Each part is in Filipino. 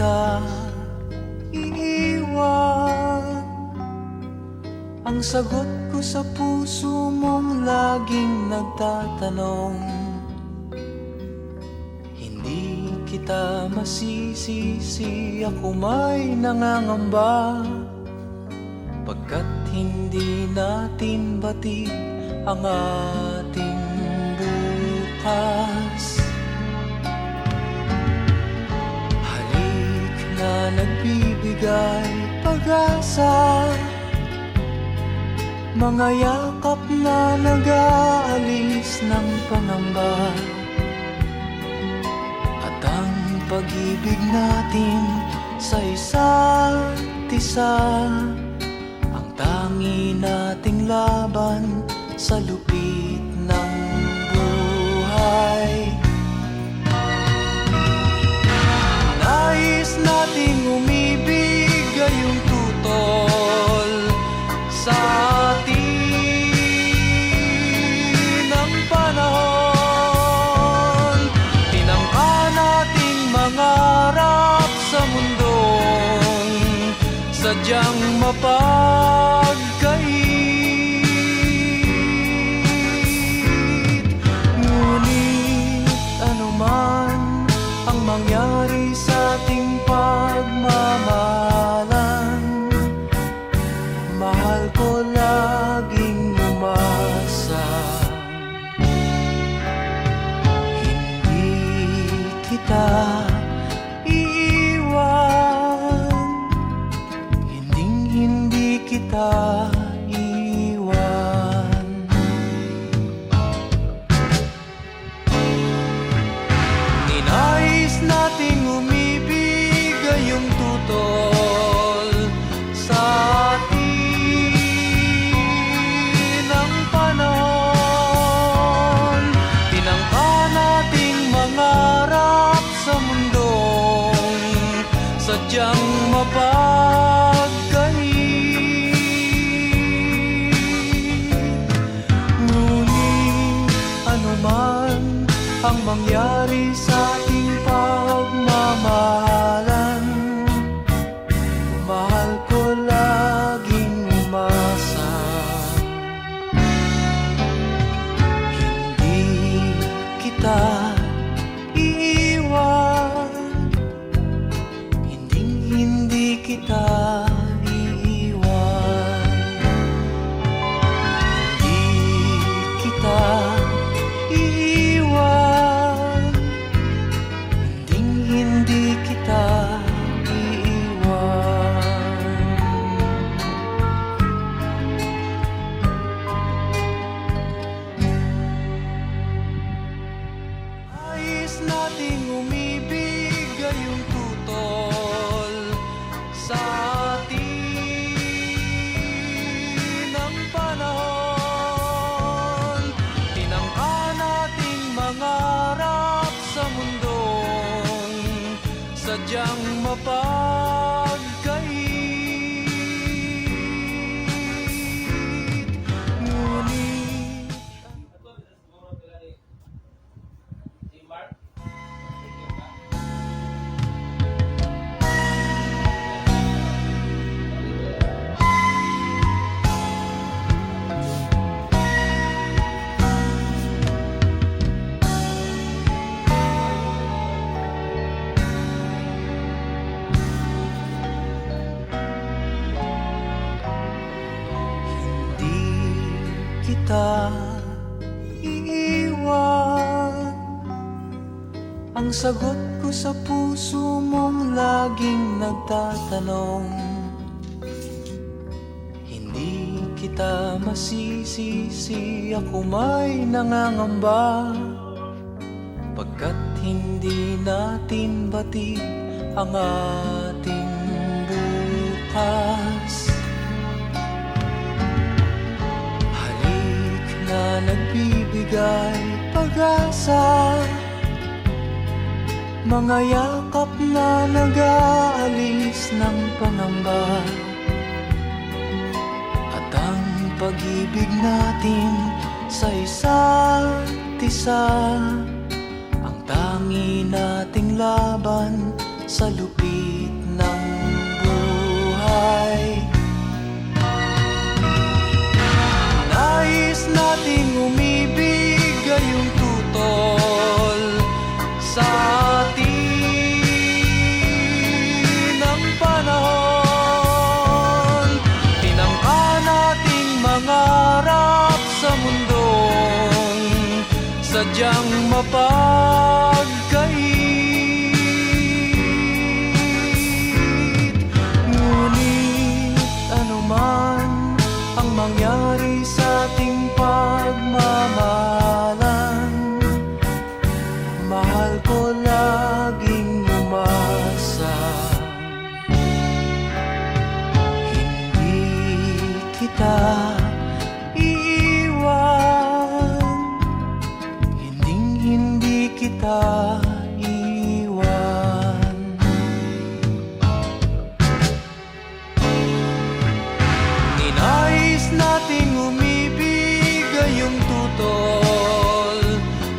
kita iiwan. Ang sagot ko sa puso mong laging nagtatanong, hindi kita masisisi, ako may nangangamba, pagkat hindi natin bati ang ating bukas. Halik na nagbibigay pag-asa, mga yakap na nag-aalis ng pangamba, at ang pag-ibig natin sa isa't isa, ang tangi nating laban sa lupit ng buhay. Nais nating umibig gayong tutol sa atin ang panahon. Tinangka nating mangarap sa mundong sadyang mapagkait. Ngunit anuman ang mangyari sa ating pagmamahalan, mahal ko laging umasa. Hindi kita iiwan, hindi kita iiwan. Ninais nating umibig gayong tutol sa atin ang panahon. Tinangka nating mangarap sa mundong sadyang mapagkait. Ngunit anuman ang mangyari sa ating pagmamahalan, mahal ko laging umasa. Hindi kita iiwan, hindi kita iiwan. Hindi kita iiwan, hindi kita iiwan. Nais nating umibig gayong tutol sa atin ang panahon. Tinangka nating mangarap sa mundong sadyang mapagkait. Ngunit kita iiwan. Ang sagot ko sa puso mong laging nagtatanong, hindi kita masisisi, ako may nangangamba, pagkat hindi natin bati ang ating bukas. Na nagbibigay pag-asa, mga yakap na nag-aalis ng pangamba, at ang pag-ibig natin sa isa't isa, ang tangi nating laban sa lupit ng buhay. Nais nating umibig gayong tutol sa atin ang panahon. Tinangka nating mangarap sa mundong sadyang mapagkait. Ngunit anuman ang mangyari sa ating pagmamahalan, mahal ko laging umasa. Hindi kita iiwan, hindi kita iiwan. Ninais nating umibig gayong tutol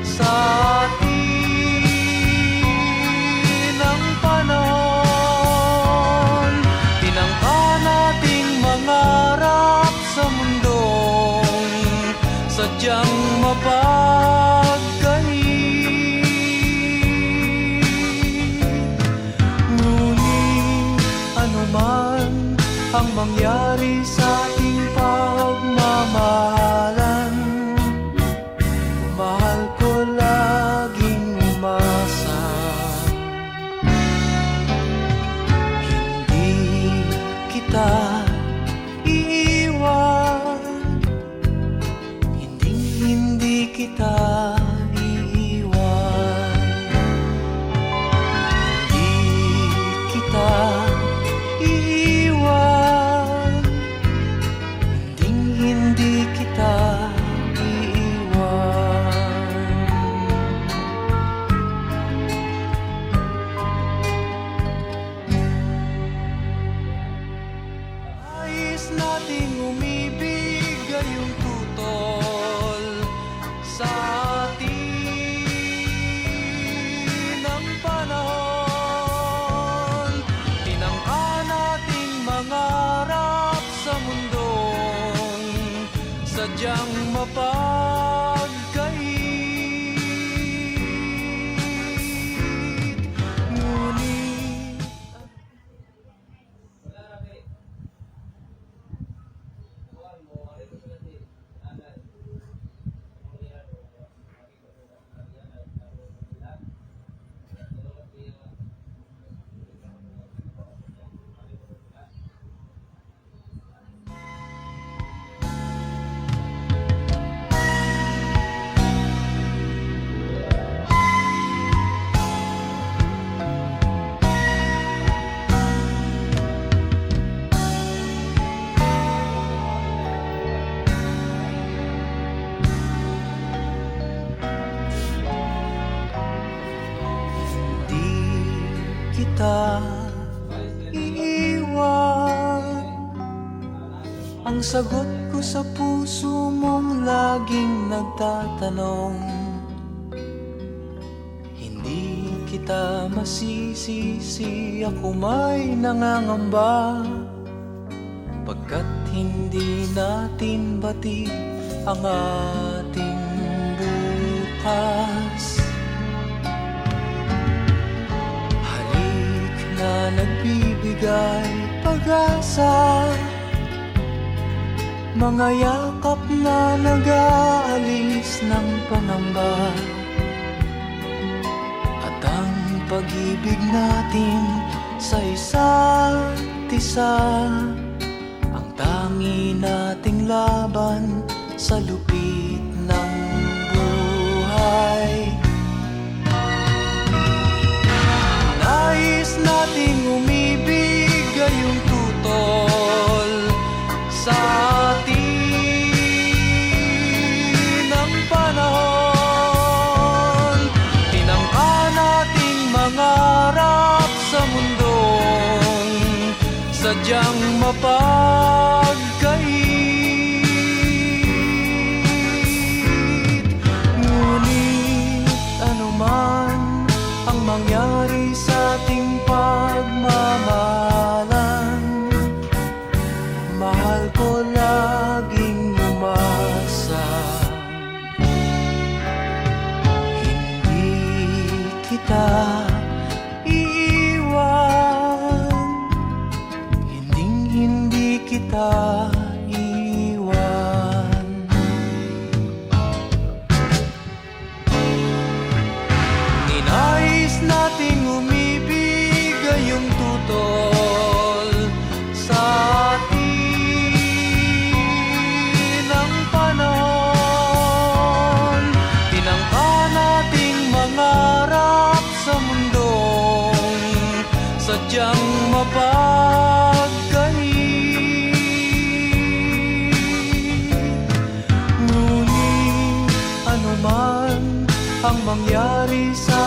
sa atin ang panahon. Tinangka nating mangarap sa mundong sadyang mapagkait. Ngunit anuman ang mangyari sa ating pagmamahalan, mahal ko laging umasa. Hindi kita iiwan, hindi kita iiwan. Hindi kita iiwan, hindi kita iiwan. Nais nating umibig gayong tutol sa atin ang panahon. Tinangka nating mangarap sa mundong sadyang mapagkait. Ngunit kita iiwan. Ang sagot ko sa puso mong laging nagtatanong, hindi kita masisisi, ako may nangangamba, pagkat hindi natin bati ang ating bukas. Na nagbibigay pag-asa, mga yakap na nag-aalis ng pangamba, at ang pag-ibig natin sa isa't isa, ang tangi nating laban sa lupit ng buhay. Nais nating umibig gayong tutol sa atin ang panahon. Tinangka nating mangarap sa mundong sadyang mapagkait. Ngunit anuman ang mangyari sa ating laging umasa. Hindi kita iiwan, hindi kita iiwan. Ninais nating umibig ngayong tutol sa atin ang panahon. Tinangka nating mangarap sa mundong sadyang mapagkanit. Ngunit anuman ang mangyari sa